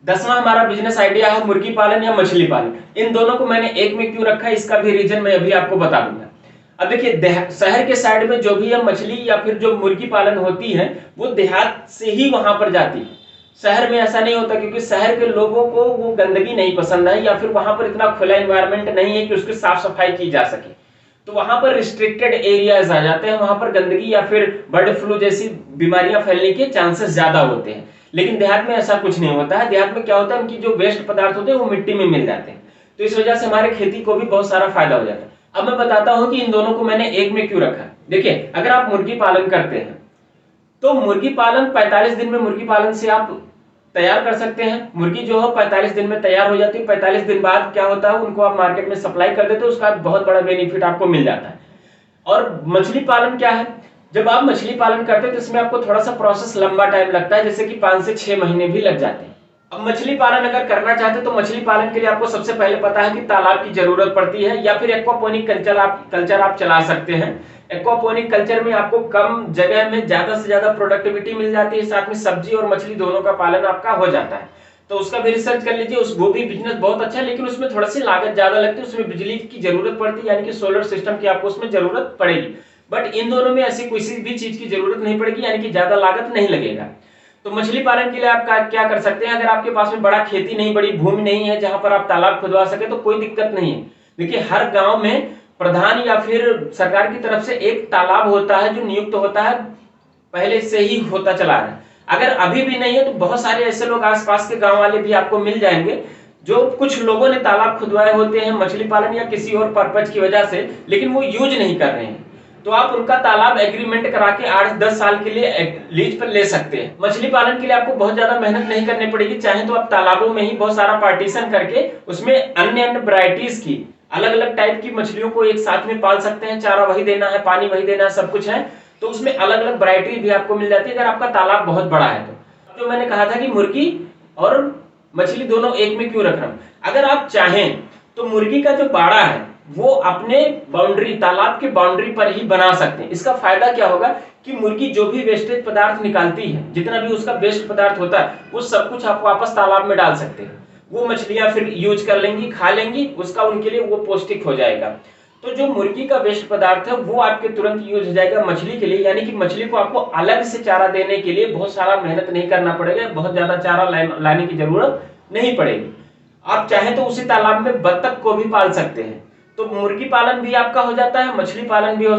10वां हमारा business idea है मुर्गी पालन या मछली पालन। इन दोनों को मैंने एक में क्यों रखा है, इसका भी रीजन मैं अभी आपको बता दूंगा। अब देखिए, शहर के साइड में जो भी है मछली या फिर जो मुर्गी पालन होती है वो देहात से ही वहां पर जाती है। शहर में ऐसा नहीं होता, क्योंकि शहर के लोगों को वो गंदगी नहीं पसंद है या फिर वहां पर इतना खुला एनवायरनमेंट नहीं है कि उसकी साफ सफाई की जा सके। तो वहां पर रिस्ट्रिक्टेड एरियाज आ जाते हैं, वहां पर गंदगी या फिर बर्ड फ्लू जैसी बीमारियां फैलने के चांसेस ज्यादा होते हैं। लेकिन देहात में ऐसा कुछ नहीं होता है। देहात में क्या होता है, उनकी जो वेस्ट पदार्थ होते हैं वो मिट्टी में मिल जाते हैं, तो इस वजह से हमारे खेती को भी बहुत सारा फायदा हो जाता है। अब मैं बताता हूं कि इन दोनों को मैंने एक में क्यों रखा। देखिए, अगर आप मुर्गी पालन करते हैं तो मुर्गी पालन 45 दिन में मुर्गी पालन से आप तैयार कर सकते हैं। मुर्गी जो है 45 दिन में तैयार हो जाती है। 45 दिन बाद क्या होता है, उनको आप मार्केट में सप्लाई कर देते हो, उसका बहुत बड़ा बेनिफिट आपको मिल जाता है। और मछली पालन क्या है, जब आप मछली पालन करते हैं तो इसमें आपको थोड़ा सा प्रोसेस लंबा टाइम लगता है, जैसे कि 5 से 6 महीने भी लग जाते हैं। अब मछली पालन अगर करना चाहते हैं तो मछली पालन के लिए आपको सबसे पहले पता है कि तालाब की जरूरत पड़ती है, या फिर एक्वापोनिक कल्चर आप चला सकते हैं। एक्वापोनिक कल्चर में आपको कम जगह में ज्यादा से ज्यादा प्रोडक्टिविटी मिल जाती है, साथ में सब्जी और मछली दोनों का पालन आपका हो जाता है। तो उसका भी रिसर्च कर लीजिए। वो भी बिजनेस बहुत अच्छा है, लेकिन उसमें थोड़ा सी लागत ज्यादा लगती है, उसमें बिजली की जरूरत पड़ती है, यानी कि सोलर सिस्टम की आपको उसमें जरूरत पड़ेगी। बट इन दोनों में ऐसी किसी भी चीज की जरूरत नहीं पड़ेगी, यानी कि ज्यादा लागत नहीं लगेगा। तो मछली पालन के लिए आप क्या कर सकते हैं, अगर आपके पास में बड़ा खेती नहीं, बड़ी भूमि नहीं है जहां पर आप तालाब खुदवा सके, तो कोई दिक्कत नहीं है। देखिए, हर गांव में प्रधान या फिर सरकार की तरफ से एक तालाब होता है जो नियुक्त होता है, पहले से ही होता चला रहा है। अगर अभी भी नहीं है तो बहुत सारे ऐसे लोग आसपास के गांव वाले भी आपको मिल जाएंगे, जो कुछ लोगों ने तालाब खुदवाए होते हैं मछली पालन या किसी और पर्पज की वजह से, लेकिन वो यूज नहीं कर रहे हैं। तो आप उनका तालाब एग्रीमेंट करा के 8-10 साल के लिए लीज पर ले सकते हैं। मछली पालन के लिए आपको बहुत ज्यादा मेहनत नहीं करनी पड़ेगी। चाहे तो आप तालाबों में ही बहुत सारा पार्टीशन करके उसमें अन्य अन्य वैरायटीज की अलग अलग टाइप की मछलियों को एक साथ में पाल सकते हैं। चारा वही देना है, पानी वही देना है, सब कुछ है, तो उसमें अलग अलग वैरायटी भी आपको मिल जाती है अगर आपका तालाब बहुत बड़ा है तो। जो मैंने कहा था कि मुर्गी और मछली दोनों एक में क्यों रख रहा हूं, अगर आप चाहें तो मुर्गी का जो बाड़ा है वो अपने बाउंड्री, तालाब के बाउंड्री पर ही बना सकते हैं। इसका फायदा क्या होगा कि मुर्गी जो भी वेस्टेज पदार्थ निकालती है, जितना भी उसका वेस्ट पदार्थ होता है, वो सब कुछ आप वापस तालाब में डाल सकते हैं। वो मछलियां फिर यूज कर लेंगी, खा लेंगी, उसका उनके लिए वो पौष्टिक हो जाएगा। तो जो मुर्गी का वेस्ट पदार्थ है वो आपके तुरंत यूज हो जाएगा मछली के लिए, यानी कि मछली को आपको अलग से चारा देने के लिए बहुत सारा मेहनत नहीं करना पड़ेगा, बहुत ज्यादा चारा लाने की जरूरत नहीं पड़ेगी। आप चाहें तो उसी तालाब में बत्तख को भी पाल सकते हैं, तो मुर्गी पालन भी आपका हो जाता है, मछली पालन भी हो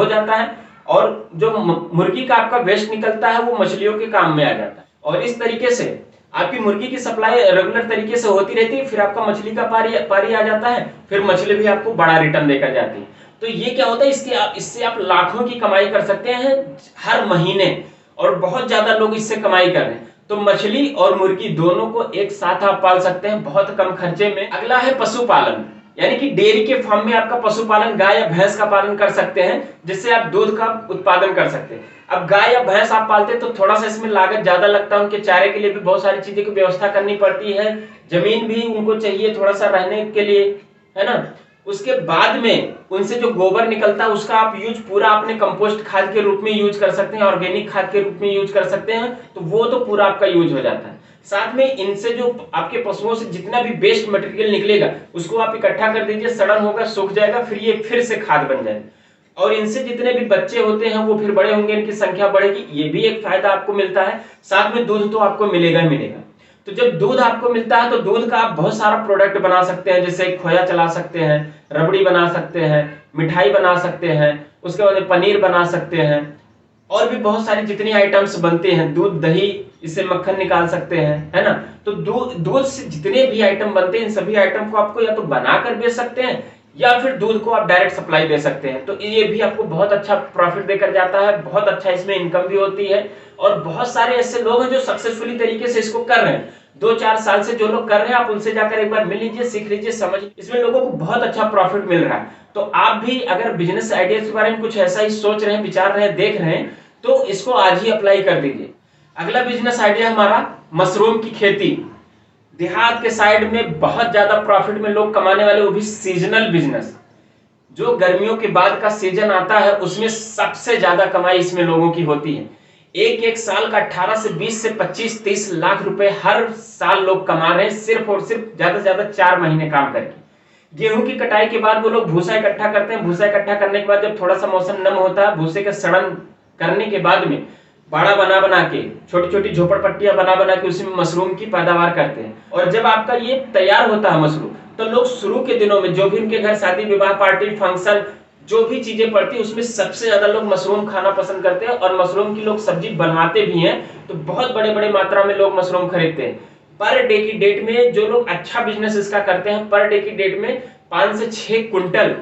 जाता है, और जो मुर्गी का आपका वेस्ट निकलता है वो मछलियों के काम में आ जाता है। और इस तरीके से आपकी मुर्गी की सप्लाई रेगुलर तरीके से होती रहती है, फिर आपका मछली का पारी आ जाता है, फिर मछली भी आपको बड़ा रिटर्न देकर जाती है। तो ये क्या होता है, इससे आप लाखों की कमाई कर सकते हैं हर महीने, और बहुत ज्यादा लोग इससे कमाई कर रहे हैं। तो मछली और मुर्गी दोनों को एक साथ आप पाल सकते हैं बहुत कम खर्चे में। अगला है पशुपालन, यानी कि डेयरी के फार्म में आपका पशुपालन, गाय या भैंस का पालन कर सकते हैं, जिससे आप दूध का उत्पादन कर सकते हैं। अब गाय या भैंस आप पालते हैं तो थोड़ा सा इसमें लागत ज्यादा लगता है, उनके चारे के लिए भी बहुत सारी चीजें की व्यवस्था करनी पड़ती है, जमीन भी उनको चाहिए थोड़ा सा रहने के लिए, है ना। उसके बाद में उनसे जो गोबर निकलता है उसका आप यूज पूरा अपने कंपोस्ट खाद के रूप में यूज कर सकते हैं, ऑर्गेनिक खाद के रूप में यूज कर सकते हैं, तो वो तो पूरा आपका यूज हो जाता है। साथ में इनसे जो आपके पशुओं से जितना भी वेस्ट मटेरियल निकलेगा उसको आप इकट्ठा कर दीजिए, सड़न होगा, सूख जाएगा, फिर ये फिर से खाद बन जाएगा। और इनसे जितने भी बच्चे होते हैं वो फिर बड़े होंगे, इनकी संख्या बढ़ेगी, ये भी एक फायदा आपको मिलता है। साथ में दूध तो आपको मिलेगा ही मिलेगा। तो जब दूध आपको मिलता है तो दूध का आप बहुत सारा प्रोडक्ट बना सकते हैं, जैसे खोया चला सकते हैं, रबड़ी बना सकते हैं, मिठाई बना सकते हैं, उसके बाद पनीर बना सकते हैं, और भी बहुत सारी जितनी आइटम्स बनते हैं, दूध दही, इससे मक्खन निकाल सकते हैं, है ना। तो दूध से जितने भी आइटम बनते हैं इन सभी आइटम को आपको या तो बनाकर बेच सकते हैं या फिर दूध को आप डायरेक्ट सप्लाई दे सकते हैं। तो ये भी आपको बहुत अच्छा प्रॉफिट देकर जाता है, बहुत अच्छा इसमें इनकम भी होती है। और बहुत सारे ऐसे लोग हैं जो सक्सेसफुली तरीके से इसको कर रहे हैं, 2-4 साल से जो लोग कर रहे हैं, आप उनसे जाकर एक बार मिल लीजिए, सीख लीजिए, समझ, इसमें लोगों को बहुत अच्छा प्रॉफिट मिल रहा है। तो आप भी अगर बिजनेस आइडियाज के बारे में कुछ ऐसा ही सोच रहे हैं, विचार रहे हैं, देख रहे हैं, तो इसको आज ही अप्लाई कर दीजिए। अगला बिजनेस आइडिया हमारा मशरूम की खेती। देहात के साइड में बहुत ज्यादा प्रॉफिट में लोग कमाने वाले, वो भी सीजनल बिजनेस। जो गर्मियों के बाद का सीजन आता है उसमें सबसे ज्यादा कमाई इसमें लोगों की होती है। एक एक साल का 18 से 20 से 25-30 लाख रुपए हर साल लोग कमा रहे हैं, सिर्फ और सिर्फ ज्यादा से ज्यादा 4 महीने काम करके। गेहूं की कटाई के बाद वो लोग भूसा इकट्ठा करते हैं, भूसा इकट्ठा करने के बाद जब थोड़ा सा मौसम नम होता है, भूसे का सड़न करने के बाद में बाड़ा बना बना के, छोटी छोटी झोपड़पट्टियां बना बना के उसमें मशरूम की पैदावार करते हैं। और जब आपका ये तैयार होता है मशरूम, तो लोग शुरू के दिनों में जो भी उनके घर शादी विवाह पार्टी फंक्शन जो भी चीजें पड़ती है उसमें सबसे ज्यादा लोग मशरूम खाना पसंद करते हैं, और मशरूम की लोग सब्जी बनवाते भी हैं, तो बहुत बड़े बड़े मात्रा में लोग मशरूम खरीदते हैं। पर डे की डेट में जो लोग अच्छा बिजनेस इसका करते हैं, पर डे की डेट में 5 से 6 क्विंटल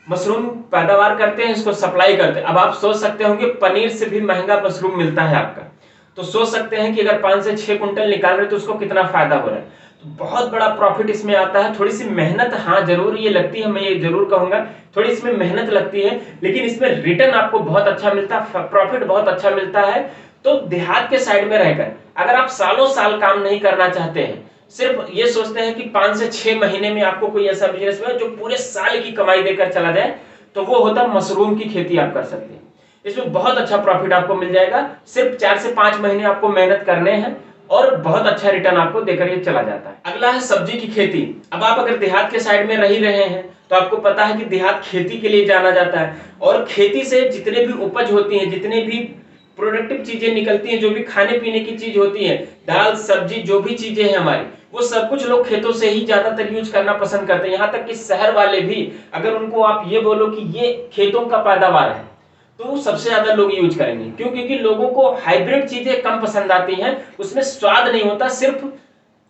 मशरूम पैदावार करते हैं, इसको सप्लाई करते हैं। अब आप सोच सकते होंगे पनीर से भी महंगा मशरूम मिलता है आपका, तो सोच सकते हैं कि अगर 5 से 6 क्विंटल निकाल रहे तो उसको कितना फायदा हो रहा है। तो बहुत बड़ा प्रॉफिट इसमें आता है। थोड़ी सी मेहनत हाँ जरूर ये लगती है, मैं ये जरूर कहूंगा थोड़ी इसमें मेहनत लगती है, लेकिन इसमें रिटर्न आपको बहुत अच्छा मिलता है, प्रॉफिट बहुत अच्छा मिलता है। तो देहात के साइड में रहकर अगर आप सालों साल काम नहीं करना चाहते हैं, सिर्फ ये सोचते हैं कि 5 से 6 महीने में आपको कोई ऐसा बिजनेस में जो पूरे साल की कमाई देकर चला जाए, तो वो होता है मशरूम की खेती आप कर सकते हैं। इसमें बहुत अच्छा प्रॉफिट आपको मिल जाएगा। सिर्फ 4 से 5 महीने आपको मेहनत करने हैं और बहुत अच्छा रिटर्न आपको देकर ये चला जाता है। अगला है सब्जी की खेती। अब आप अगर देहात के साइड में रह ही रहे हैं तो आपको पता है कि देहात खेती के लिए जाना जाता है, और खेती से जितने भी उपज होती हैं, जितने भी प्रोडक्टिव चीजें निकलती हैं, जो भी खाने पीने की चीज होती है, दाल सब्जी जो भी चीजें हैं हमारी, वो सब कुछ लोग खेतों से ही ज्यादातर यूज करना पसंद करते हैं। यहाँ तक कि शहर वाले भी अगर उनको आप ये बोलो कि ये खेतों का पैदावार है, तो सबसे ज्यादा लोग यूज करेंगे। क्यों? क्योंकि लोगों को हाइब्रिड चीजें कम पसंद आती हैं, उसमें स्वाद नहीं होता, सिर्फ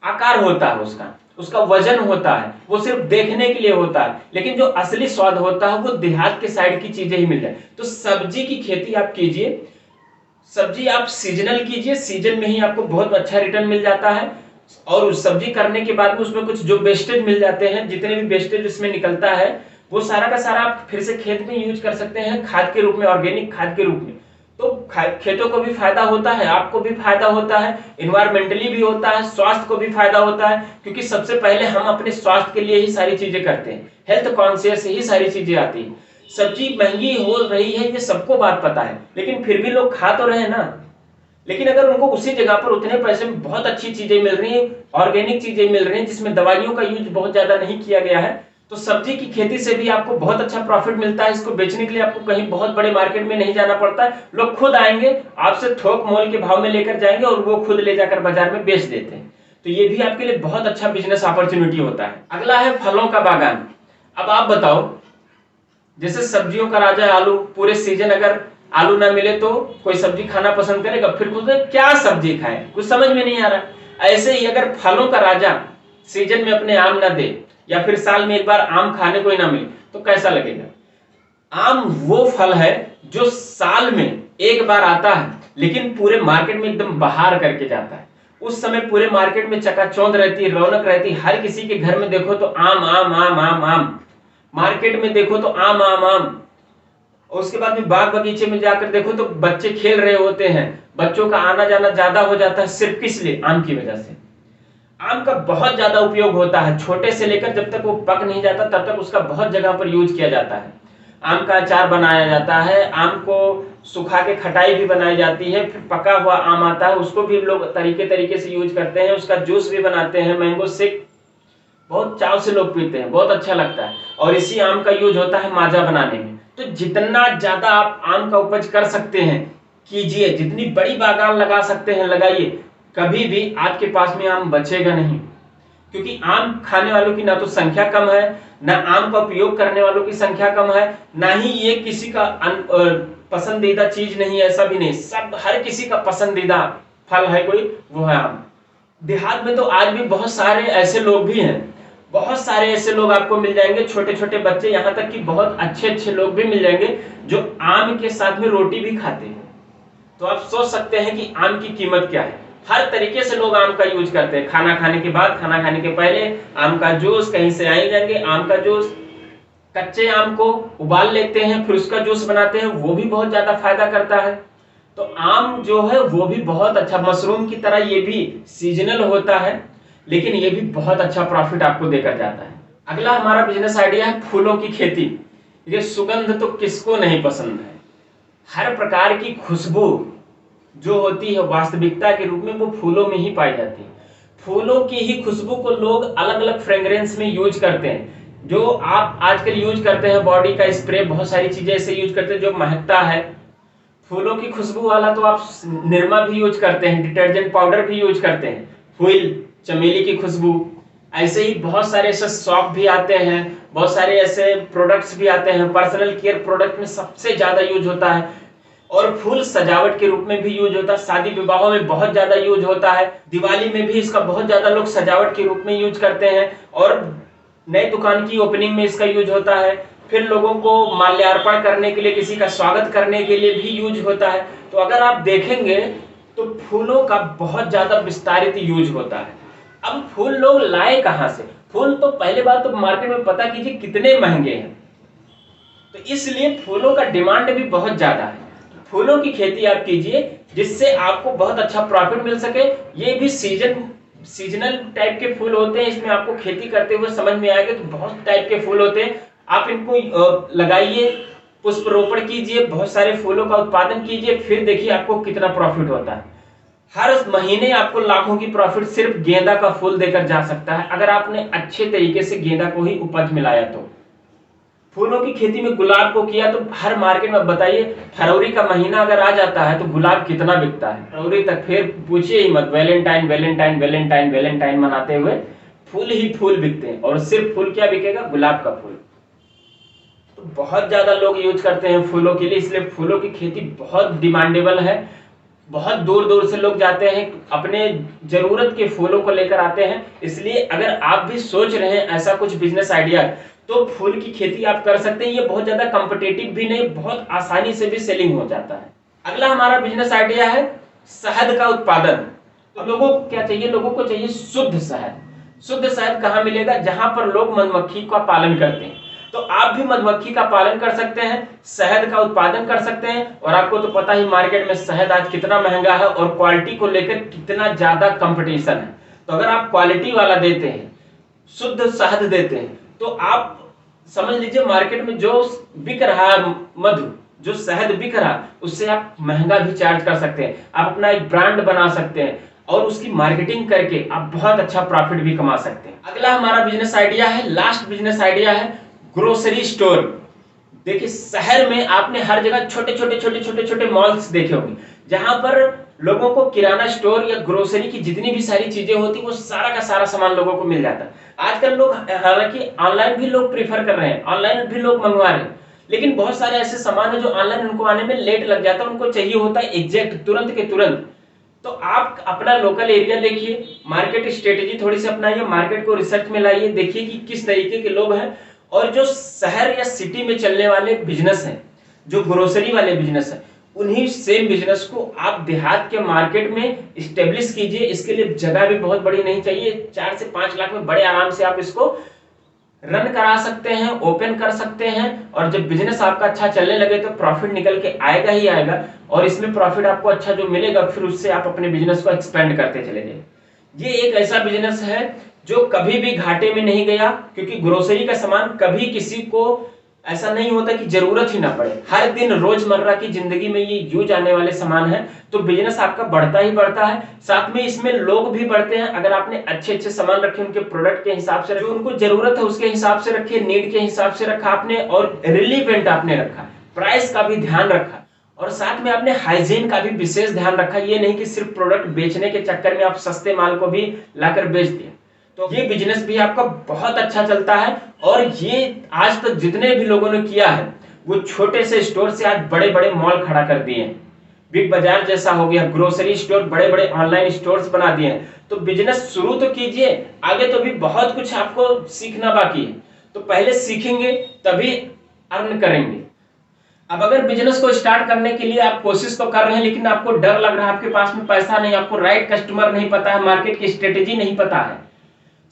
आकार होता है उसका वजन होता है, वो सिर्फ देखने के लिए होता है, लेकिन जो असली स्वाद होता है वो देहात के साइड की चीजें ही मिल जाए। तो सब्जी की खेती आप कीजिए, सब्जी आप सीजनल कीजिए, सीजन में ही आपको बहुत अच्छा रिटर्न मिल जाता है। और उस सब्जी करने के बाद में उसमें कुछ जो वेस्टेज मिल जाते हैं, जितने भी वेस्टेज उसमें निकलता है, वो सारा का सारा आप फिर से खेत में यूज कर सकते हैं खाद के रूप में, ऑर्गेनिक खाद के रूप में। तो खेतों को भी फायदा होता है, आपको भी फायदा होता है, इन्वायरमेंटली भी होता है, स्वास्थ्य को भी फायदा होता है, क्योंकि सबसे पहले हम अपने स्वास्थ्य के लिए ही सारी चीजें करते हैं, हेल्थ कॉन्शियस ही सारी चीजें आती है। सब्जी महंगी हो रही है ये सबको बात पता है, लेकिन फिर भी लोग खा तो रहे हैं ना। लेकिन अगर उनको उसी जगह पर उतने पैसे में बहुत अच्छी चीजें मिल रही हैं, ऑर्गेनिक चीजें मिल रही हैं, जिसमें दवाइयों का यूज बहुत ज्यादा नहीं किया गया है, तो सब्जी की खेती से भी आपको बहुत अच्छा प्रॉफिट मिलता है। इसको बेचने के लिए आपको कहीं बहुत बड़े मार्केट में नहीं जाना पड़ता है, लोग खुद आएंगे, आपसे थोक मोल के भाव में लेकर जाएंगे और वो खुद ले जाकर बाजार में बेच देते हैं। तो ये भी आपके लिए बहुत अच्छा बिजनेस अपॉर्चुनिटी होता है। अगला है फलों का बागान। अब आप बताओ, जैसे सब्जियों का राजा आलू, पूरे सीजन अगर आलू ना मिले तो कोई सब्जी खाना पसंद करेगा, फिर पूछते क्या सब्जी खाए, कुछ समझ में नहीं आ रहा। ऐसे ही अगर फलों का राजा सीजन में अपने आम ना दे, या फिर साल में एक बार आम खाने को ही ना मिले, तो कैसा लगेगा। आम वो फल है जो साल में एक बार आता है, लेकिन पूरे मार्केट में एकदम बहार करके जाता है। उस समय पूरे मार्केट में चकाचौंध रहती है, रौनक रहती है, हर किसी के घर में देखो तो आम आम आम आम आम, मार्केट में देखो तो आम आम आम। उसके बाद में बाग बगीचे में जाकर देखो तो बच्चे खेल रहे होते हैं, बच्चों का आना जाना ज्यादा हो जाता है, सिर्फ किस लिए? आम की वजह से। आम का बहुत ज्यादा उपयोग होता है, छोटे से लेकर जब तक वो पक नहीं जाता तब तक उसका बहुत जगह पर यूज किया जाता है। आम का अचार बनाया जाता है, आम को सुखा के खटाई भी बनाई जाती है, फिर पका हुआ आम आता है उसको भी लोग तरीके तरीके से यूज करते हैं, उसका जूस भी बनाते हैं, मैंगो शेक बहुत चाव से लोग पीते हैं, बहुत अच्छा लगता है। और इसी आम का यूज होता है माजा बनाने में। तो जितना ज्यादा आप आम का उपज कर सकते हैं कीजिए, जितनी बड़ी बागान लगा सकते हैं लगाइए, कभी भी आपके पास में आम बचेगा नहीं। क्योंकि आम खाने वालों की ना तो संख्या कम है, ना आम का उपयोग करने वालों की संख्या कम है, ना ही ये किसी का पसंदीदा चीज नहीं है, ऐसा भी नहीं, सब हर किसी का पसंदीदा फल है कोई, वो है आम। देहात में तो आज भी बहुत सारे ऐसे लोग भी हैं, बहुत सारे ऐसे लोग आपको मिल जाएंगे, छोटे छोटे बच्चे, यहाँ तक कि बहुत अच्छे अच्छे लोग भी मिल जाएंगे जो आम के साथ में रोटी भी खाते हैं। तो आप सोच सकते हैं कि आम की कीमत क्या है। हर तरीके से लोग आम का यूज करते हैं, खाना खाने के बाद, खाना खाने के पहले, आम का जूस, कहीं से आए जाएंगे आम का जूस, कच्चे आम को उबाल लेते हैं फिर उसका जूस बनाते हैं, वो भी बहुत ज्यादा फायदा करता है। तो आम जो है वो भी बहुत अच्छा, मशरूम की तरह ये भी सीजनल होता है, लेकिन ये भी बहुत अच्छा प्रॉफिट आपको देकर जाता है। अगला हमारा बिजनेस आइडिया है फूलों की खेती। ये सुगंध तो किसको नहीं पसंद है, हर प्रकार की खुशबू जो होती है वास्तविकता के रूप में वो फूलों में ही पाई जाती है। फूलों की ही खुशबू को लोग अलग अलग फ्रेग्रेंस में यूज करते हैं। जो आप आजकल यूज करते हैं बॉडी का स्प्रे, बहुत सारी चीजें ऐसे यूज करते हैं जो महकता है फूलों की खुशबू वाला, तो आप निरमा भी यूज करते हैं, डिटर्जेंट पाउडर भी यूज करते हैं, फूल चमेली की खुशबू। ऐसे ही बहुत सारे ऐसे सॉप भी आते हैं, बहुत सारे ऐसे प्रोडक्ट्स भी आते हैं। पर्सनल केयर प्रोडक्ट में सबसे ज्यादा यूज होता है, और फूल सजावट के रूप में भी यूज होता है। शादी विवाहों में बहुत ज्यादा यूज होता है, दिवाली में भी इसका बहुत ज्यादा लोग सजावट के रूप में यूज करते हैं, और नई दुकान की ओपनिंग में इसका यूज होता है। फिर लोगों को माल्यार्पण करने के लिए, किसी का स्वागत करने के लिए भी यूज होता है। तो अगर आप देखेंगे तो फूलों का बहुत ज्यादा विस्तारित यूज होता है। अब फूल लोग लाए कहां से? फूल तो पहले बात तो मार्केट में पता कीजिए कितने महंगे हैं, तो इसलिए फूलों का डिमांड भी बहुत ज्यादा है। फूलों की खेती आप कीजिए जिससे आपको बहुत अच्छा प्रॉफिट मिल सके। ये भी सीजनल टाइप के फूल होते हैं, इसमें आपको खेती करते हुए समझ में आएगा कि बहुत टाइप के फूल होते हैं। आप इनको लगाइए, पुष्प रोपण कीजिए, बहुत सारे फूलों का उत्पादन कीजिए, फिर देखिए आपको कितना प्रॉफिट होता है। हर महीने आपको लाखों की प्रॉफिट सिर्फ गेंदा का फूल देकर जा सकता है, अगर आपने अच्छे तरीके से गेंदा को ही उपज मिलाया तो। फूलों की खेती में गुलाब को किया तो हर मार्केट में बताइए, फरवरी का महीना अगर आ जाता है तो गुलाब कितना बिकता है फरवरी तक। फिर पूछिए ही मत, वैलेंटाइन वैलेंटाइन वैलेंटाइन वैलेंटाइन मनाते हुए फूल ही फूल बिकते हैं। और सिर्फ फूल क्या बिकेगा? गुलाब का फूल। तो बहुत ज्यादा लोग यूज करते हैं फूलों के लिए, इसलिए फूलों की खेती बहुत डिमांडेबल है। बहुत दूर दूर से लोग जाते हैं, अपने जरूरत के फूलों को लेकर आते हैं। इसलिए अगर आप भी सोच रहे हैं ऐसा कुछ बिजनेस आइडिया, तो फूल की खेती आप कर सकते हैं। ये बहुत ज्यादा कॉम्पिटिटिव भी नहीं, बहुत आसानी से भी सेलिंग हो जाता है। अगला हमारा बिजनेस आइडिया है शहद का उत्पादन। तो लोगों को क्या चाहिए? लोगों को चाहिए शुद्ध शहद। शुद्ध शहद कहाँ मिलेगा? जहां पर लोग मधुमक्खी का पालन करते हैं। तो आप भी मधुमक्खी का पालन कर सकते हैं, शहद का उत्पादन कर सकते हैं। और आपको तो पता ही मार्केट में शहद आज कितना महंगा है और क्वालिटी को लेकर कितना ज्यादा कंपटीशन है। तो अगर आप क्वालिटी वाला देते हैं, शुद्ध शहद देते हैं, तो आप समझ लीजिए मार्केट में जो बिक रहा है मधु, जो शहद बिक रहा है, उससे आप महंगा भी चार्ज कर सकते हैं। आप अपना एक ब्रांड बना सकते हैं और उसकी मार्केटिंग करके आप बहुत अच्छा प्रॉफिट भी कमा सकते हैं। अगला हमारा बिजनेस आइडिया है, लास्ट बिजनेस आइडिया है ग्रोसरी स्टोर। देखिए शहर में आपने हर जगह छोटे छोटे मॉल्स देखे होंगे, जहां पर लोगों को किराना स्टोर या ग्रोसरी की जितनी भी सारी चीजें होती वो सारा का सारा सामान लोगों को मिल जाता है। आजकल लोग हालांकि ऑनलाइन भी लोग प्रीफर कर रहे हैं, ऑनलाइन भी लोग मंगवा रहे हैं, लेकिन बहुत सारे ऐसे सामान है जो ऑनलाइन उनको आने में लेट लग जाता है, उनको चाहिए होता है एग्जैक्ट तुरंत के तुरंत। तो आप अपना लोकल एरिया देखिए, मार्केट स्ट्रेटेजी थोड़ी सी अपनाइए, मार्केट को रिसर्च में लाइए, देखिए कि किस तरीके के लोग हैं। और जो शहर या सिटी में चलने वाले बिजनेस हैं, जो ग्रोसरी वाले बिजनेस हैं, उन्हीं सेम बिजनेस को आप देहात के मार्केट में स्टेब्लिश कीजिए। इसके लिए जगह भी बहुत बड़ी नहीं चाहिए, 4 से 5 लाख में बड़े आराम से आप इसको रन करा सकते हैं, ओपन कर सकते हैं। और जब बिजनेस आपका अच्छा चलने लगे तो प्रॉफिट निकल के आएगा ही आएगा, और इसमें प्रॉफिट आपको अच्छा जो मिलेगा फिर उससे आप अपने बिजनेस को एक्सपेंड करते चले जाइए। ये एक ऐसा बिजनेस है जो कभी भी घाटे में नहीं गया, क्योंकि ग्रोसरी का सामान कभी किसी को ऐसा नहीं होता कि जरूरत ही ना पड़े, हर दिन रोजमर्रा की जिंदगी में ये यूज आने वाले सामान है। तो बिजनेस आपका बढ़ता ही बढ़ता है, साथ में इसमें लोग भी बढ़ते हैं। अगर आपने अच्छे अच्छे सामान रखे, उनके प्रोडक्ट के हिसाब से, जो उनको जरूरत है उसके हिसाब से रखे, नीड के हिसाब से रखा आपने, और रिलीवेंट आपने रखा, प्राइस का भी ध्यान रखा, और साथ में आपने हाइजीन का भी विशेष ध्यान रखा। ये नहीं कि सिर्फ प्रोडक्ट बेचने के चक्कर में आप सस्ते माल को भी लाकर बेच दिया, तो ये बिजनेस भी आपका बहुत अच्छा चलता है। और ये आज तक जितने भी लोगों ने किया है वो छोटे से स्टोर से आज बड़े बड़े मॉल खड़ा कर दिए हैं, बिग बाजार जैसा हो गया, ग्रोसरी स्टोर, बड़े बड़े ऑनलाइन स्टोर्स बना दिए हैं। तो बिजनेस शुरू तो कीजिए, आगे तो भी बहुत कुछ आपको सीखना बाकी है, तो पहले सीखेंगे तभी अर्न करेंगे। अब अगर बिजनेस को स्टार्ट करने के लिए आप कोशिश तो कर रहे हैं, लेकिन आपको डर लग रहा है, आपके पास में पैसा नहीं, आपको राइट कस्टमर नहीं पता है, मार्केट की स्ट्रेटेजी नहीं पता है,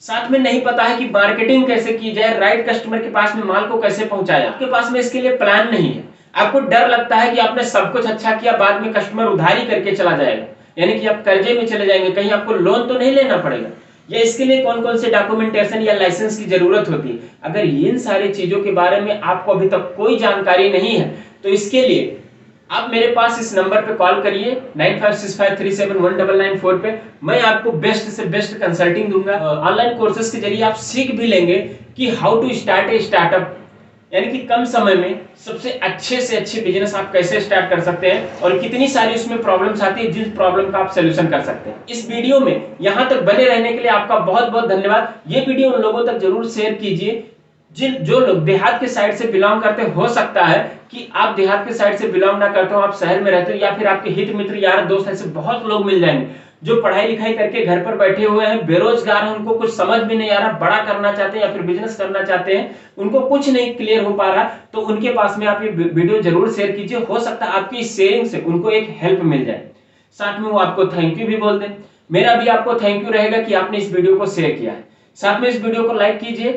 साथ में नहीं पता है कि मार्केटिंग कैसे की जाए, राइट कस्टमर के पास में माल को कैसे पहुंचाया, आपके पास में इसके लिए प्लान नहीं है, आपको डर लगता है कि आपने सब कुछ अच्छा किया, बाद में कस्टमर उधारी करके चला जाएगा, यानी कि आप कर्जे में चले जाएंगे, कहीं आपको लोन तो नहीं लेना पड़ेगा, या इसके लिए कौन कौन से डॉक्यूमेंटेशन या लाइसेंस की जरूरत होती है। अगर इन सारी चीजों के बारे में आपको अभी तक कोई जानकारी नहीं है, तो इसके लिए आप मेरे पास इस नंबर पे कॉल करिए 9565371994 पे। मैं आपको बेस्ट से बेस्ट कंसल्टिंग दूंगा। ऑनलाइन कोर्सेज के जरिए आप सीख भी लेंगे कि how to start a startup, यानी कि कम समय में सबसे अच्छे से अच्छे बिजनेस आप कैसे स्टार्ट कर सकते हैं और कितनी सारी उसमें प्रॉब्लम्स आती है जिस प्रॉब्लम का आप सोल्यूशन कर सकते हैं। इस वीडियो में यहां तक बने रहने के लिए आपका बहुत बहुत धन्यवाद। ये वीडियो उन लोगों तक जरूर शेयर कीजिए जो लोग देहात के साइड से बिलोंग करते हो सकता है कि आप देहात के साइड से बिलोंग ना करते हो, आप शहर में रहते हो, या फिर आपके हित मित्र यार दोस्त ऐसे बहुत लोग मिल जाएंगे जो पढ़ाई लिखाई करके घर पर बैठे हुए हैं, बेरोजगार हैं, उनको कुछ समझ भी नहीं आ रहा, बड़ा करना चाहते हैं या फिर बिजनेस करना चाहते हैं, उनको कुछ नहीं क्लियर हो पा रहा, तो उनके पास में आप ये वीडियो जरूर शेयर कीजिए। हो सकता है आपकी शेयरिंग से उनको एक हेल्प मिल जाए, साथ में वो आपको थैंक यू भी बोल दें। मेरा भी आपको थैंक यू रहेगा कि आपने इस वीडियो को शेयर किया है। साथ में इस वीडियो को लाइक कीजिए।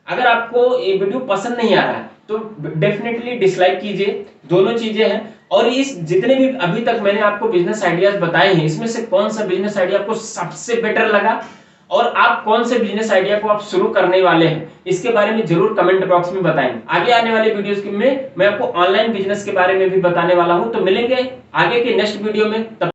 अगर आपको ये वीडियो पसंद नहीं आ रहा है तो डेफिनेटली डिसलाइक कीजिए, दोनों चीजें हैं। और इस जितने भी अभी तक मैंने आपको बिजनेस आइडियाज बताए हैं, इसमें से कौन सा बिजनेस आइडिया आपको सबसे बेटर लगा और आप कौन से बिजनेस आइडिया को आप शुरू करने वाले हैं, इसके बारे में जरूर कमेंट बॉक्स में बताएंगे। आगे आने वाले वीडियोस में मैं आपको ऑनलाइन बिजनेस के बारे में भी बताने वाला हूं, तो मिलेंगे आगे के नेक्स्ट वीडियो में। तब